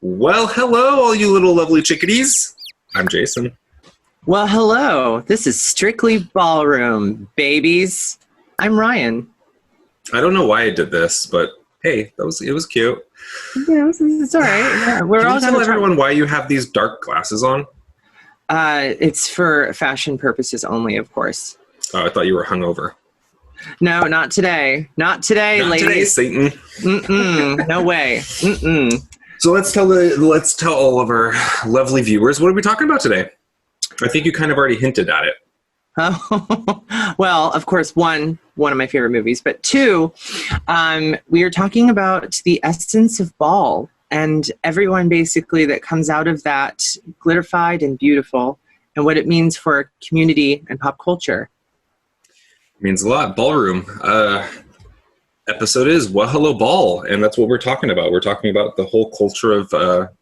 Well, hello, all you little lovely chickadees. I'm Jason. Well, hello. This is Strictly Ballroom, babies. I'm Ryan. I don't know why I did this, but hey, it was cute. Yeah, it's all right. Yeah, we're Can all you tell everyone why you have these dark glasses on? It's for fashion purposes only, of course. Oh, I thought you were hungover. No, not today. Not today, Not ladies. today, Satan. Mm-mm. No way. Mm-mm. So let's tell all of our lovely viewers, what are we talking about today? I think you kind of already hinted at it. Oh, well, of course, one of my favorite movies, but two, we are talking about the essence of ball and everyone basically that comes out of that glitterified and beautiful and what it means for community and pop culture. It means a lot. Ballroom. Episode is Well Hello Ball, and that's what we're talking about. We're talking about the whole culture of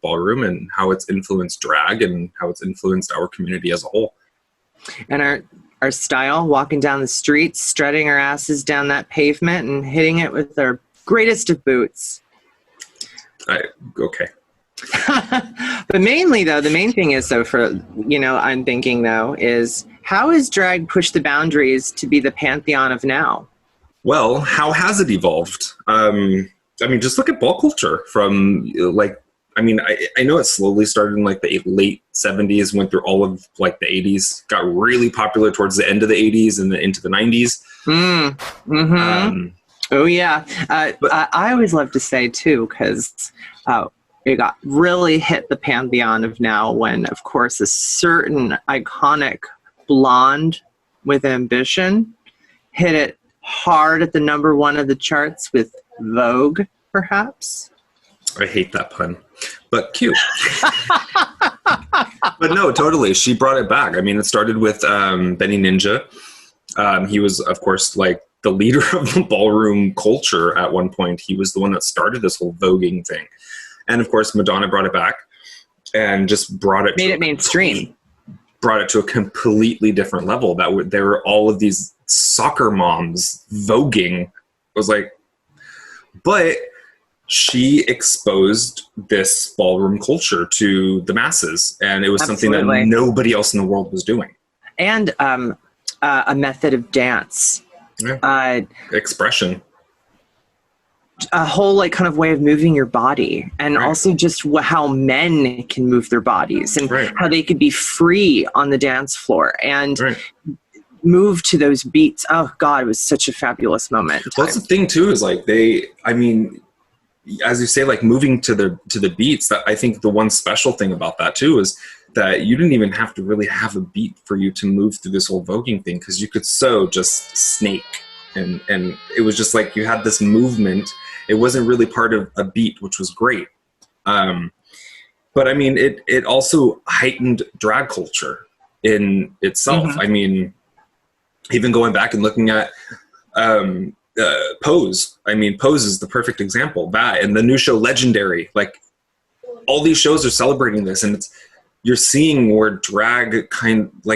ballroom and how it's influenced drag and how it's influenced our community as a whole. And our style, walking down the streets, strutting our asses down that pavement and hitting it with our greatest of boots. Okay. But mainly, though, the main thing is, though, I'm thinking, though, is how has drag pushed the boundaries to be the Pantheon of now? Well, how has it evolved? Just look at ball culture from, I know it slowly started in, the late 70s, went through all of, the 80s, got really popular towards the end of the 80s and then into the 90s. Oh, yeah. I always love to say, too, because it got really hit the Pantheon of now when, of course, a certain iconic blonde with ambition hit it hard at the number one of the charts with Vogue, perhaps. I hate that pun, but cute. But no, totally. She brought it back. I mean, it started with Benny Ninja. He was, of course, the leader of the ballroom culture at one point. He was the one that started this whole voguing thing. And of course, Madonna brought it back and just made it mainstream. Brought it to a completely different level. There were all of these soccer moms voguing. But she exposed this ballroom culture to the masses, and it was something that nobody else in the world was doing. And a method of dance. Yeah. Expression. A whole kind of way of moving your body, and also just how men can move their bodies and how they could be free on the dance floor and move to those beats. Oh God, it was such a fabulous moment. Well, that's the thing too, is as you say, moving to the beats, that I think the one special thing about that too is that you didn't even have to really have a beat for you to move through this whole voguing thing, because you could just snake and it was just you had this movement. It wasn't really part of a beat, which was great. But it also heightened drag culture in itself. Mm-hmm. Even going back and looking at Pose. Pose is the perfect example. That and the new show Legendary. All these shows are celebrating this, and you're seeing where drag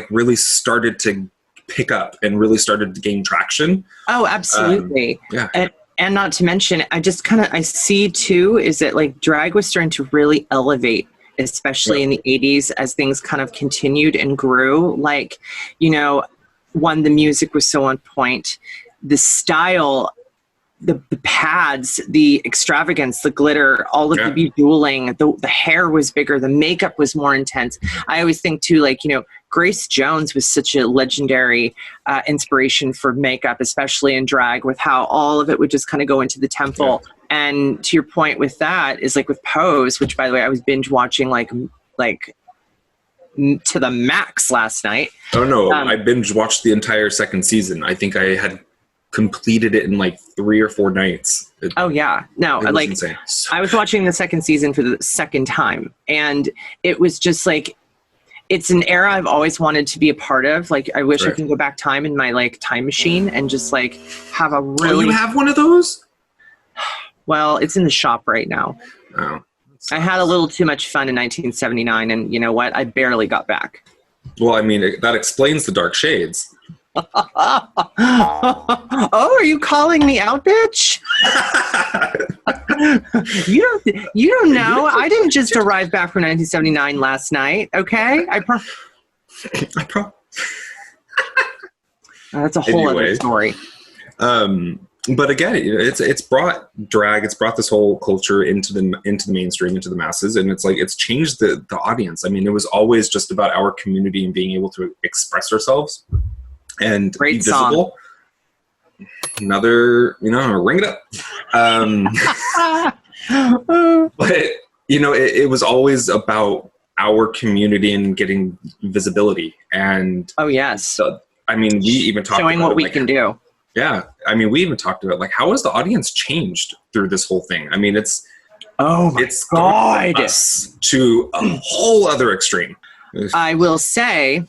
really started to pick up and really started to gain traction. Oh, absolutely. Yeah. And not to mention, I see too, is that drag was starting to really elevate, especially in the 80s as things kind of continued and grew. The music was so on point, the style, the pads, the extravagance, the glitter, all of the bejeweling, the hair was bigger, the makeup was more intense. I always think too, Grace Jones was such a legendary inspiration for makeup, especially in drag, with how all of it would just kind of go into the temple. Yeah. And to your point with that is with Pose, which by the way, I was binge watching to the max last night. Oh no, I binge watched the entire second season. I think I had completed it in 3 or 4 nights. Insane. I was watching the second season for the second time, and it was just it's an era I've always wanted to be a part of. I wish I could go back time in my time machine and just have a really... Oh, you have one of those? Well, it's in the shop right now. Oh. I had a little too much fun in 1979, and you know what? I barely got back. Well, that explains the dark shades. Oh, are you calling me out, bitch? You don't know. I didn't just arrive back from 1979 last night. Okay, that's a whole other story. But again, it's brought drag. It's brought this whole culture into the mainstream, into the masses, and it's changed the audience. I mean, it was always just about our community and being able to express ourselves and Great be visible. Song. Another, ring it up. But it was always about our community and getting visibility. And oh yes, so, I mean, we even talked showing about what we can do. Yeah. I mean, we even talked about how has the audience changed through this whole thing? I mean, it's God, us to a whole other extreme. I will say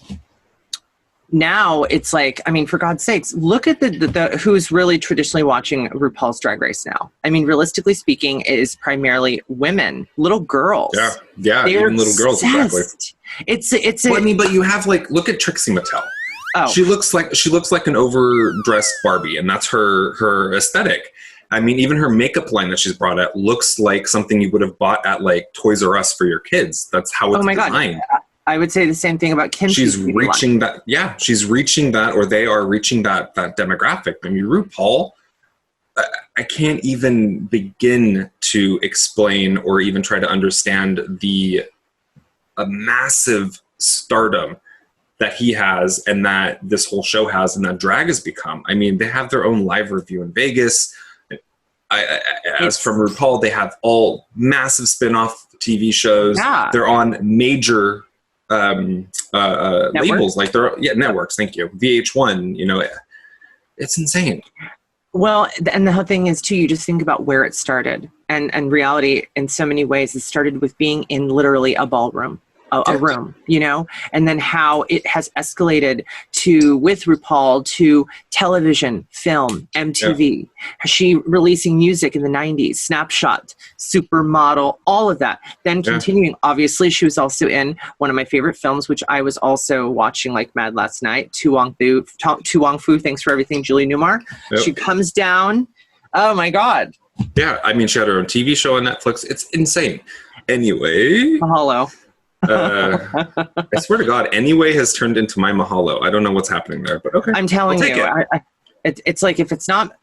now it's for God's sakes, look at the who's really traditionally watching RuPaul's Drag Race now. I mean, realistically speaking, it is primarily women, little girls. Yeah. They're even little girls. Exactly. But you have look at Trixie Mattel. Oh. She looks like an overdressed Barbie, and that's her aesthetic. I mean, even her makeup line that she's brought out looks like something you would have bought at Toys R Us for your kids. That's how it's designed. God. I would say the same thing about Kim. She's reaching that. Yeah, she's reaching that, or they are reaching that demographic. I mean, RuPaul, I can't even begin to explain or even try to understand a massive stardom that he has and that this whole show has and that drag has become. I mean, they have their own live review in Vegas. As from RuPaul, they have all massive spin-off TV shows. Yeah. They're on major labels, networks. Thank you. VH1, it's insane. Well, and the whole thing is too, you just think about where it started, and reality in so many ways, it started with being in literally a ballroom. A room, and then how it has escalated with RuPaul to television, film, MTV. Yeah. She releasing music in the 90s, Snapshot, Supermodel, all of that. Then continuing, obviously, she was also in one of my favorite films, which I was also watching like mad last night, Tu Wong Fu, Thanks for Everything, Julie Newmar. Yep. She comes down. Oh my God. Yeah, I mean, she had her own TV show on Netflix. It's insane. Anyway. Mahalo. I swear to God, Anyway has turned into my Mahalo. I don't know what's happening there, but okay. I'm telling you, it's like if it's not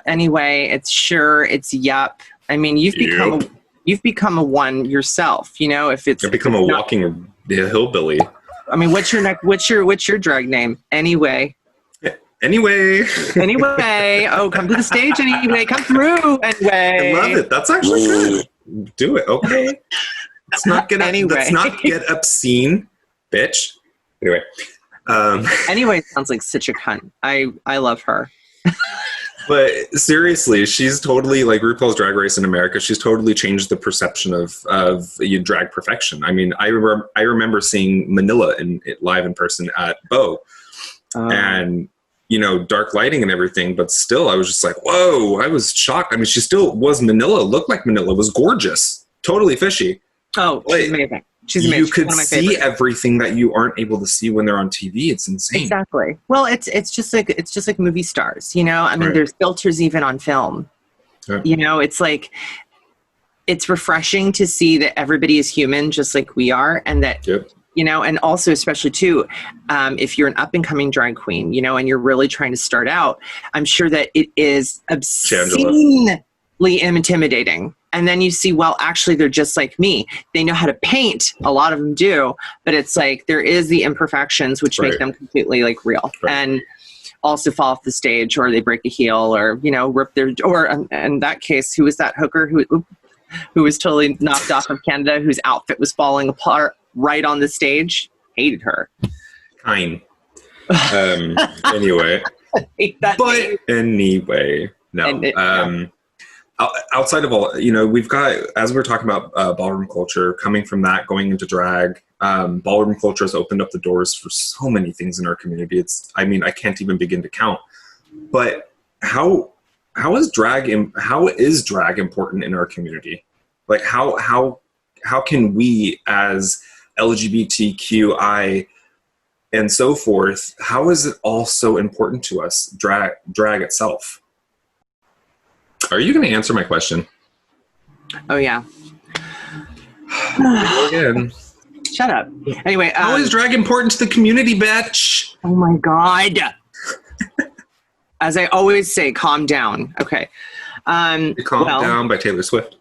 Anyway, it's sure, it's Yup. I mean, you've become a one yourself. If it's you've become a walking hillbilly. I mean, what's your drag name? Anyway. Anyway. Oh, come to the stage anyway. Come through anyway. I love it. That's actually good. Do it. Okay. Let's not get obscene, bitch. Anyway. Anyway sounds like such a cunt. I love her. But seriously, she's totally RuPaul's Drag Race in America. She's totally changed the perception of drag perfection. I mean, I remember seeing Manila live in person at Vogue, and dark lighting and everything. But still, I was just like, whoa! I was shocked. I mean, she still was Manila. Looked like Manila. Was gorgeous. Totally fishy. Oh, she's amazing. She's amazing. You could see everything that you aren't able to see when they're on TV. It's insane. Exactly. Well, it's just like movie stars, I mean, There's filters even on film. Yeah. It's refreshing to see that everybody is human just like we are, and that and also especially too, if you're an up and coming drag queen, and you're really trying to start out, I'm sure that it is obscenely intimidating. And then you see, well, actually, they're just like me. They know how to paint. A lot of them do. But it's there is the imperfections, which make them completely real. Right. And also fall off the stage, or they break a heel, or, rip their, or in that case, who was that hooker who was totally knocked off of Canada, whose outfit was falling apart right on the stage? Hated her. Anyway. Anyway, no. Outside of all, we've got, as we're talking about ballroom culture, coming from that, going into drag, ballroom culture has opened up the doors for so many things in our community. I can't even begin to count. But how is drag important in our community? How can we as LGBTQI and so forth, how is it all so important to us, drag itself? Are you going to answer my question? Oh yeah. Again. Shut up. Anyway, How is drag important to the community, bitch? oh my God. As I always say, calm down. Okay. Calm Down by Taylor Swift.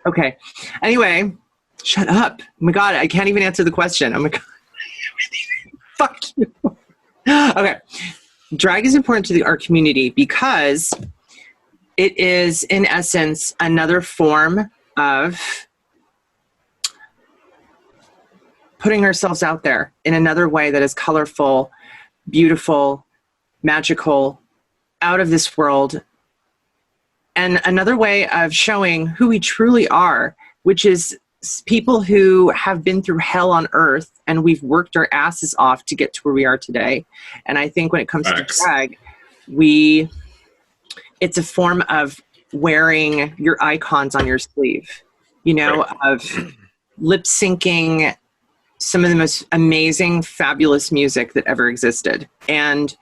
Okay. Anyway, shut up. Oh my God, I can't even answer the question. Oh my God. Fuck you. Okay. Drag is important to our community because it is, in essence, another form of putting ourselves out there in another way that is colorful, beautiful, magical, out of this world, and another way of showing who we truly are, which is people who have been through hell on earth and we've worked our asses off to get to where we are today. And I think when it comes to drag, it's a form of wearing your icons on your sleeve, you know, of lip syncing some of the most amazing, fabulous music that ever existed, and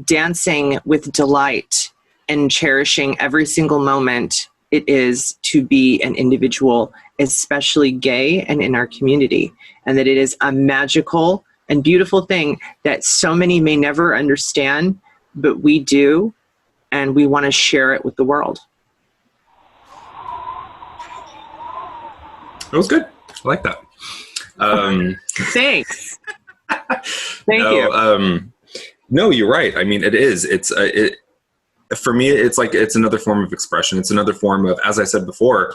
dancing with delight and cherishing every single moment it is to be an individual, especially gay and in our community, and that it is a magical and beautiful thing that so many may never understand, but we do, and we want to share it with the world. That was good. I like that. Thanks. Thank you. No, you're right. I mean, it is. For me, it's like it's another form of expression. It's another form of, as I said before,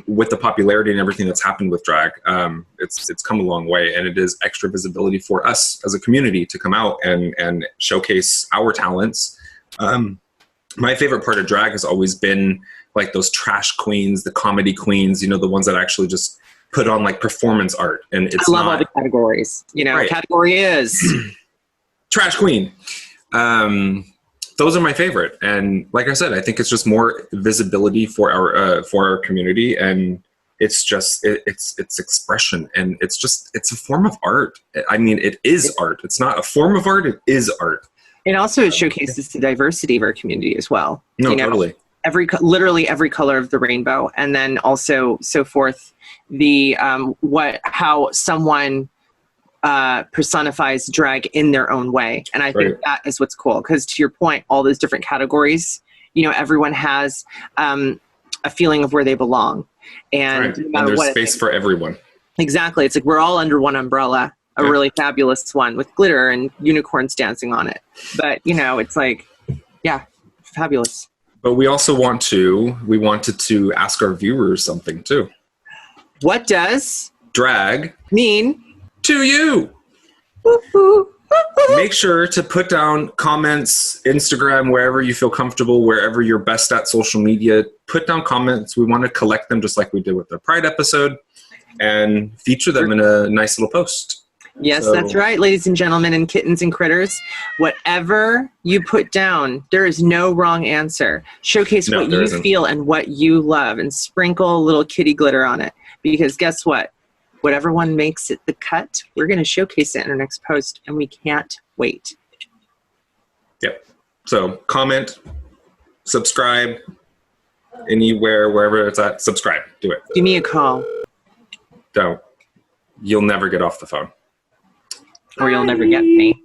with the popularity and everything that's happened with drag, it's come a long way, and it is extra visibility for us as a community to come out and showcase our talents. My favorite part of drag has always been like those trash queens, the comedy queens, you know, the ones that actually just put on like performance art. And it's I love all the categories, you know, category is trash queen. Those are my favorite. And like I said, I think it's just more visibility for our community. And it's just, it's expression, and it's a form of art. I mean, it is art. It's not a form of art. It is art. And also it showcases the diversity of our community as well. No, you know, totally. Literally every color of the rainbow. And then also so forth, the, how someone personifies drag in their own way. And I think that is what's cool. Because to your point, all those different categories, you know, everyone has a feeling of where they belong. And, no and there's space for everyone. Exactly. It's like we're all under one umbrella, a really fabulous one with glitter and unicorns dancing on it. But, you know, it's like, yeah, fabulous. But we also wanted to ask our viewers something too. What does drag mean to you? Make sure to put down comments, Instagram, wherever you feel comfortable, wherever you're best at social media. Put down comments. We want to collect them just like we did with the Pride episode and feature them in a nice little post. Yes, that's right, ladies and gentlemen and kittens and critters. Whatever you put down, there is no wrong answer. Showcase what you feel and what you love, and sprinkle a little kitty glitter on it. Because guess what? Whatever one makes it the cut, we're going to showcase it in our next post, and we can't wait. Yep. So comment, subscribe, anywhere, wherever it's at, subscribe. Do it. Give me a call. Don't. You'll never get off the phone. Or you'll never get me.